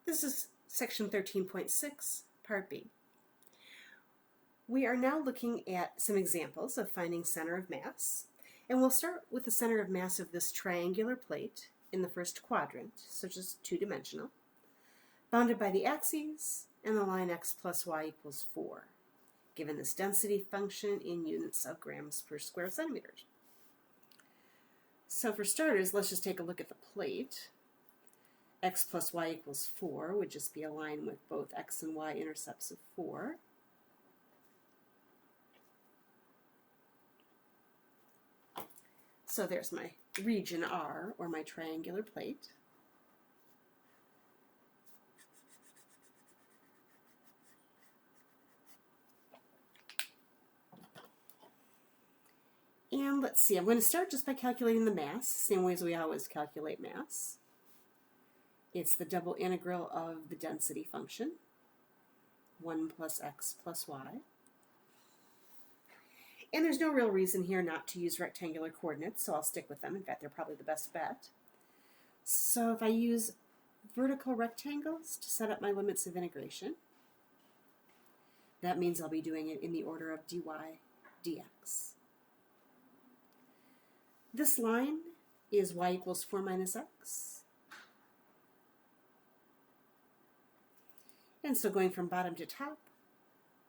This is section 13.6, part B. We are now looking at some examples of finding center of mass, and we'll start with the center of mass of this triangular plate in the first quadrant, so just two-dimensional, bounded by the axes and the line x plus y equals 4, given this density function in units of grams per square centimeter. So for starters, let's just take a look at the plate. X plus y equals 4 would just be a line with both x and y intercepts of 4. So there's my region R, or my triangular plate. And let's see, I'm going to start just by calculating the mass, same way as we always calculate mass. It's the double integral of the density function, 1 plus x plus y. And there's no real reason here not to use rectangular coordinates, so I'll stick with them. In fact, they're probably the best bet. So if I use vertical rectangles to set up my limits of integration, that means I'll be doing it in the order of dy dx. This line is y equals 4 minus x. And so going from bottom to top,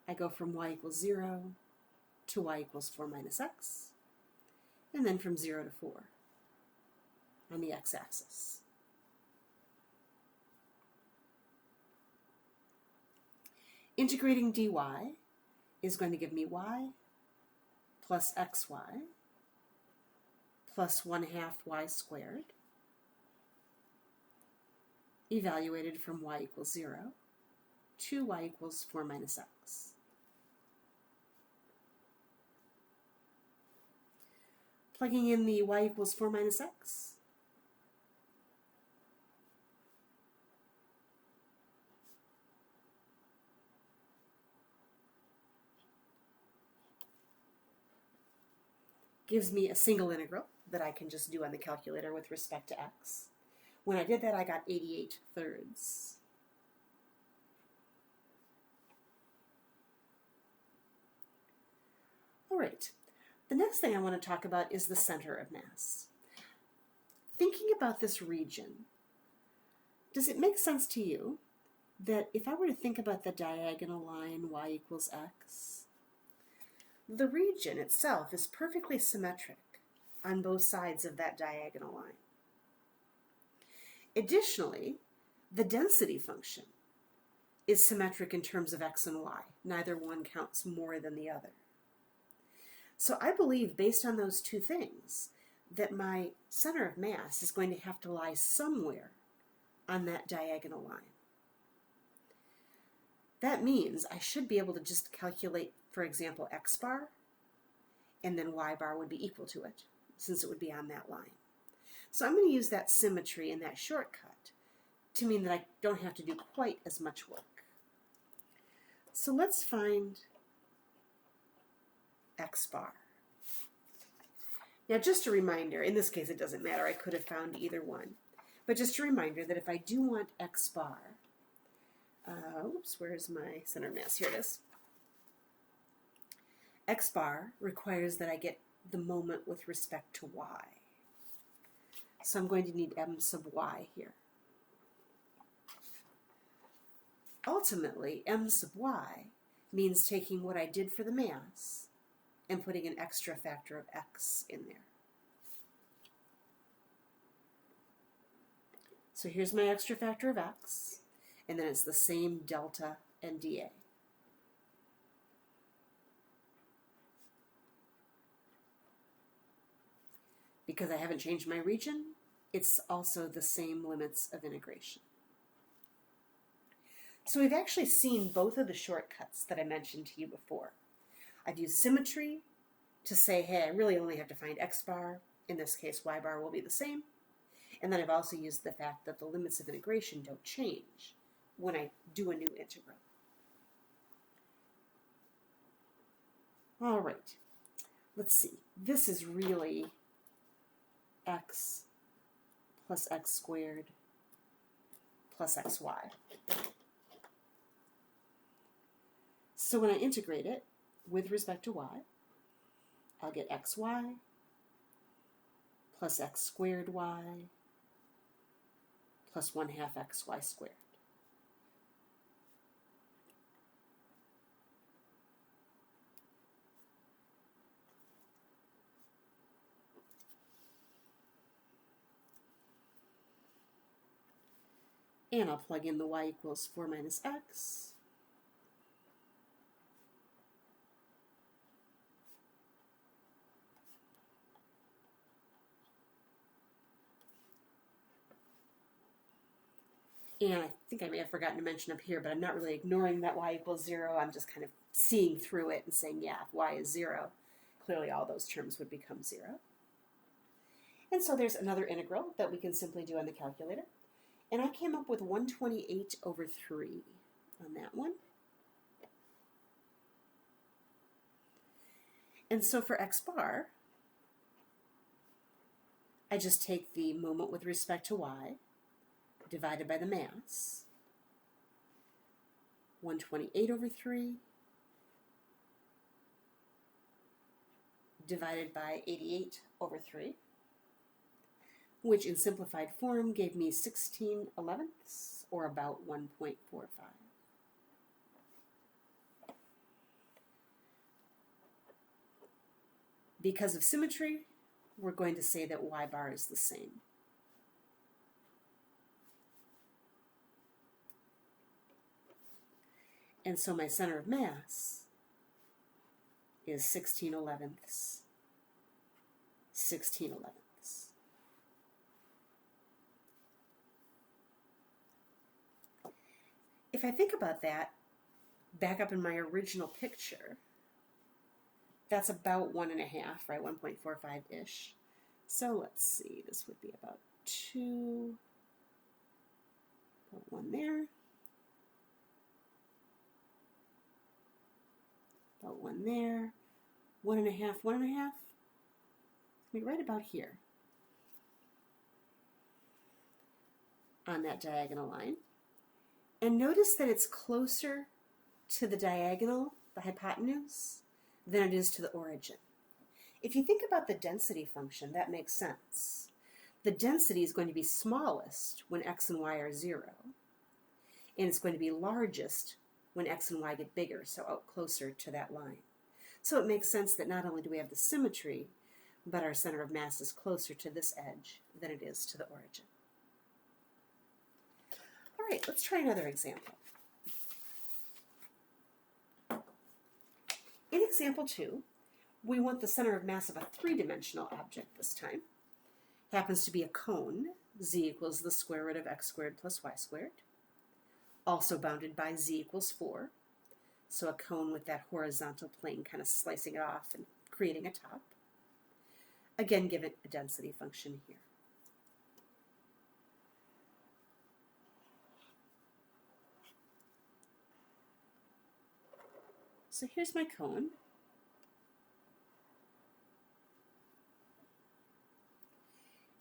I go from y equals 0 to y equals 4 minus x, and then from 0 to 4 on the x-axis. Integrating dy is going to give me y plus xy plus 1/2 y squared, evaluated from y equals 0 to y equals 4 minus x. Plugging in the y equals 4 minus x, gives me a single integral that I can just do on the calculator with respect to x. When I did that, I got 88/3. All right, the next thing I want to talk about is the center of mass. Thinking about this region, does it make sense to you that if I were to think about the diagonal line y equals x, the region itself is perfectly symmetric on both sides of that diagonal line? Additionally, the density function is symmetric in terms of x and y. Neither one counts more than the other. So I believe, based on those two things, that my center of mass is going to have to lie somewhere on that diagonal line. That means I should be able to just calculate, for example, x bar, and then y bar would be equal to it, since it would be on that line. So I'm going to use that symmetry and that shortcut to mean that I don't have to do quite as much work. So let's find x bar. Now just a reminder, in this case it doesn't matter, I could have found either one, but just a reminder that if I do want x bar, oops, where's my center of mass? Here it is. X bar requires that I get the moment with respect to y. So I'm going to need m sub y here. Ultimately, m sub y means taking what I did for the mass and putting an extra factor of x in there. So here's my extra factor of x, and then it's the same delta and dA. Because I haven't changed my region, it's also the same limits of integration. So we've actually seen both of the shortcuts that I mentioned to you before. I've used symmetry to say, hey, I really only have to find x bar. In this case, y bar will be the same. And then I've also used the fact that the limits of integration don't change when I do a new integral. All right, let's see. This is really x plus x squared plus xy. So when I integrate it with respect to y, I'll get xy plus x squared y plus 1/2 xy squared. And I'll plug in the y equals 4 minus x. And I think I may have forgotten to mention up here, but I'm not really ignoring that y equals 0. I'm just kind of seeing through it and saying, yeah, if y is 0, clearly all those terms would become 0. And so there's another integral that we can simply do on the calculator. And I came up with 128 over 3 on that one. And so for x bar, I just take the moment with respect to y divided by the mass, 128 over 3 divided by 88 over 3, which in simplified form gave me 16/11ths, or about 1.45. Because of symmetry, we're going to say that y bar is the same. And so my center of mass is 16/11ths, 16/11ths. If I think about that, back up in my original picture, that's about 1.5, right? 1.45-ish. So let's see, this would be about 2, about 1 there, about 1 there, 1.5, 1.5, be right about here on that diagonal line. And notice that it's closer to the diagonal, the hypotenuse, than it is to the origin. If you think about the density function, that makes sense. The density is going to be smallest when x and y are 0, and it's going to be largest when x and y get bigger, so out closer to that line. So it makes sense that not only do we have the symmetry, but our center of mass is closer to this edge than it is to the origin. All right, let's try another example. In example 2, we want the center of mass of a 3-dimensional object this time. Happens to be a cone. Z equals the square root of x squared plus y squared. Also bounded by z equals 4. So a cone with that horizontal plane kind of slicing it off and creating a top. Again, give it a density function here. So here's my cone.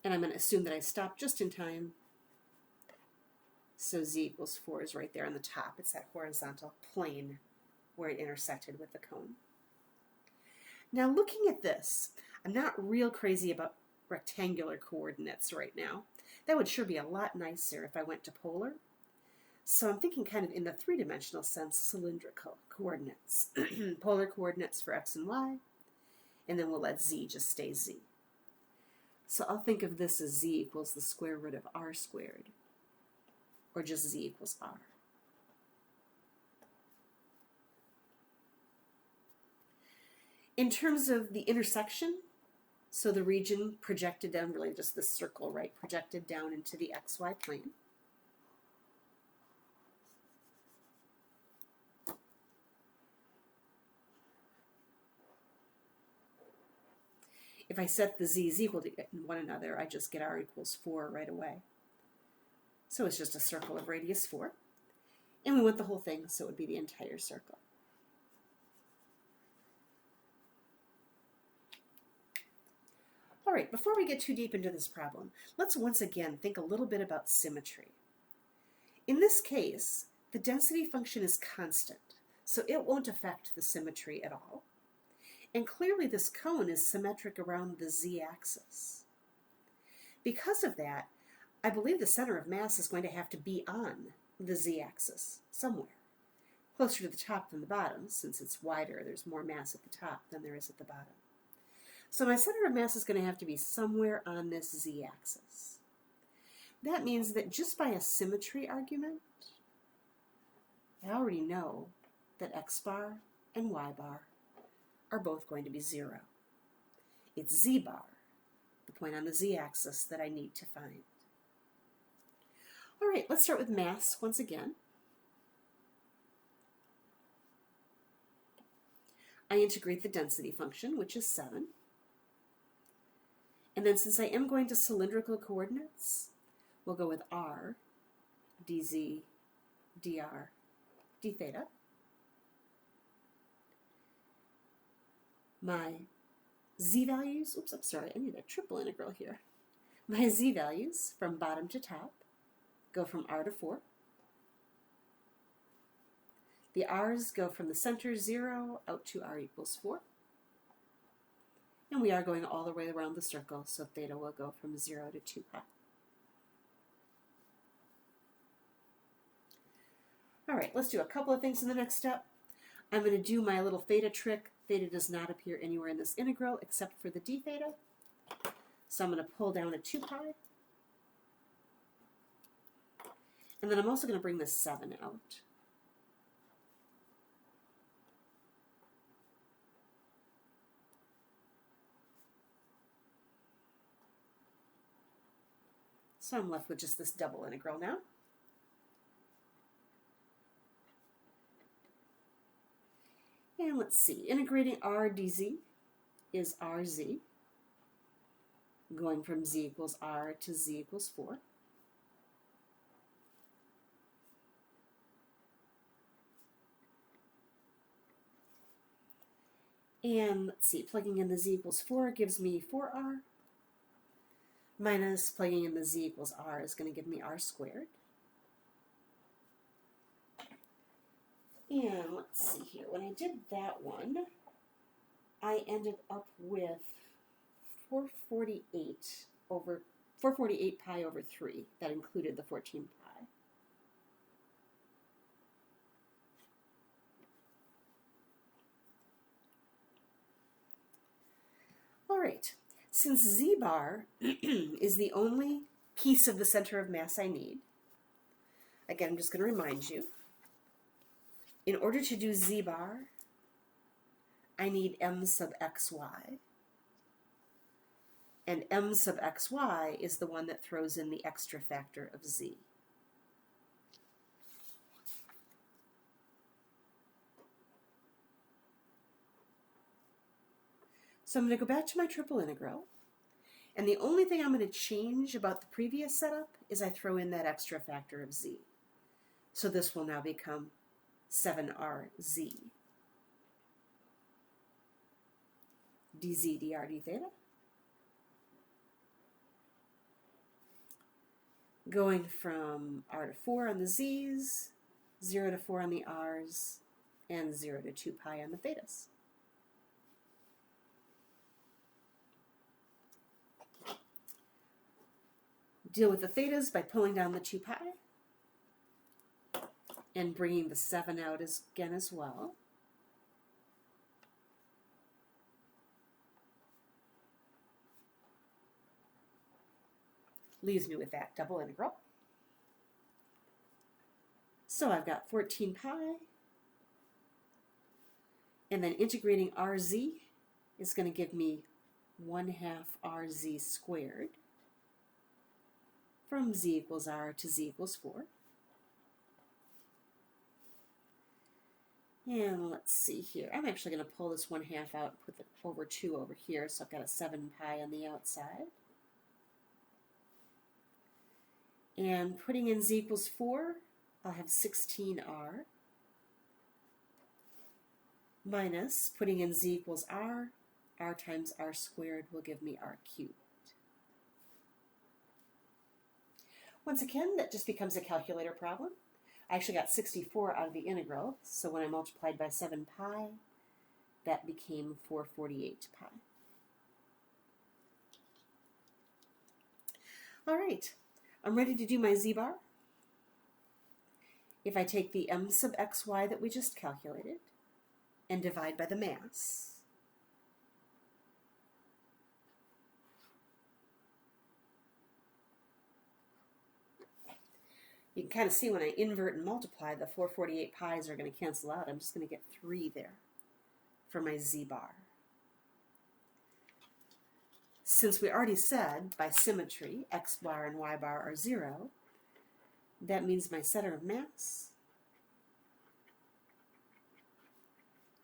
And I'm going to assume that I stopped just in time. So z equals 4 is right there on the top. It's that horizontal plane where it intersected with the cone. Now looking at this, I'm not real crazy about rectangular coordinates right now. That would sure be a lot nicer if I went to polar. So I'm thinking kind of in the 3-dimensional sense, cylindrical coordinates. Polar coordinates for x and y, and then we'll let z just stay z. So I'll think of this as z equals the square root of r squared, or just z equals r. In terms of the intersection, so the region projected down, really just this circle, right, projected down into the xy plane. If I set the z's equal to one another, I just get r equals 4 right away. So it's just a circle of radius 4. And we want the whole thing, so it would be the entire circle. All right, before we get too deep into this problem, let's once again think a little bit about symmetry. In this case, the density function is constant, so it won't affect the symmetry at all. And clearly this cone is symmetric around the z-axis. Because of that, I believe the center of mass is going to have to be on the z-axis somewhere, closer to the top than the bottom. Since it's wider, there's more mass at the top than there is at the bottom. So my center of mass is going to have to be somewhere on this z-axis. That means that just by a symmetry argument, I already know that x bar and y bar are both going to be 0. It's z bar, the point on the z-axis, that I need to find. All right, let's start with mass once again. I integrate the density function, which is 7. And then since I am going to cylindrical coordinates, we'll go with r, dz, dr, d theta. My z-values, oops, I'm sorry, I need a triple integral here. My z-values from bottom to top go from r to 4. The r's go from the center 0 out to r equals 4. And we are going all the way around the circle, so theta will go from 0 to 2 pi. All right, let's do a couple of things in the next step. I'm going to do my little theta trick. Theta does not appear anywhere in this integral except for the d theta. So I'm going to pull down a 2 pi. And then I'm also going to bring this 7 out. So I'm left with just this double integral now. And let's see, integrating r dz is rz, going from z equals r to z equals 4. And let's see, plugging in the z equals 4 gives me 4r, minus plugging in the z equals r is going to give me r squared. And let's see here, when I did that one, I ended up with 448 pi over 3. That included the 14 pi. All right, since z bar is the only piece of the center of mass I need, again, I'm just going to remind you, in order to do z bar, I need m sub xy. And m sub xy is the one that throws in the extra factor of z. So I'm going to go back to my triple integral. And the only thing I'm going to change about the previous setup is I throw in that extra factor of z. So this will now become 7rz dz dr d theta. Going from r to 4 on the z's, 0 to 4 on the r's, and 0 to 2 pi on the thetas. Deal with the thetas by pulling down the 2 pi and bringing the 7 out again as well. Leaves me with that double integral. So I've got 14 pi, and then integrating rz is going to give me 1/2 rz squared from z equals r to z equals 4. And let's see here. I'm actually going to pull this 1/2 out and put the over 2 over here, so I've got a 7 pi on the outside. And putting in z equals 4, I'll have 16r, minus putting in z equals r times r squared will give me r cubed. Once again, that just becomes a calculator problem. I actually got 64 out of the integral, so when I multiplied by 7 pi, that became 448 pi. All right, I'm ready to do my z-bar. If I take the m sub xy that we just calculated and divide by the mass, you can kind of see when I invert and multiply, the 448 pi's are going to cancel out. I'm just going to get 3 there for my z-bar. Since we already said by symmetry x bar and y bar are 0, that means my center of mass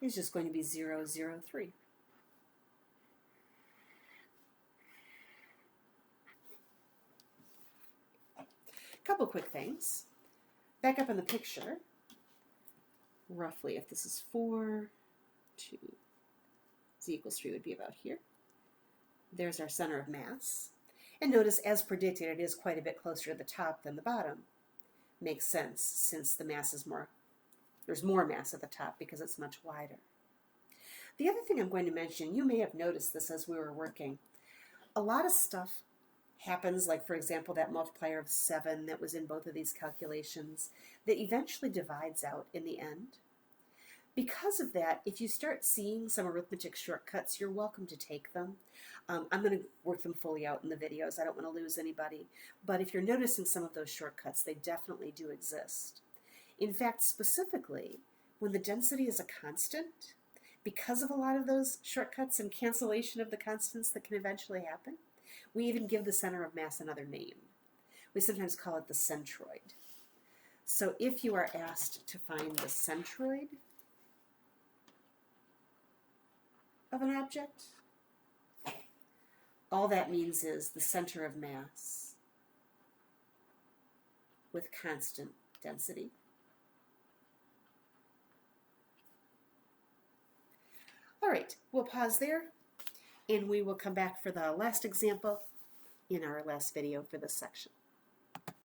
is just going to be 0, 0, 3. Couple quick things. Back up in the picture, roughly if this is 4, 2, z equals 3 would be about here. There's our center of mass. And notice, as predicted, it is quite a bit closer to the top than the bottom. Makes sense, since the mass is there's more mass at the top because it's much wider. The other thing I'm going to mention, you may have noticed this as we were working, a lot of stuff happens, like for example that multiplier of 7 that was in both of these calculations, that eventually divides out in the end. Because of that, if you start seeing some arithmetic shortcuts, you're welcome to take them. I'm going to work them fully out in the videos. I don't want to lose anybody. But if you're noticing some of those shortcuts, they definitely do exist. In fact, specifically, when the density is a constant, because of a lot of those shortcuts and cancellation of the constants that can eventually happen, we even give the center of mass another name. We sometimes call it the centroid. So if you are asked to find the centroid of an object, all that means is the center of mass with constant density. All right, we'll pause there, and we will come back for the last example in our last video for this section.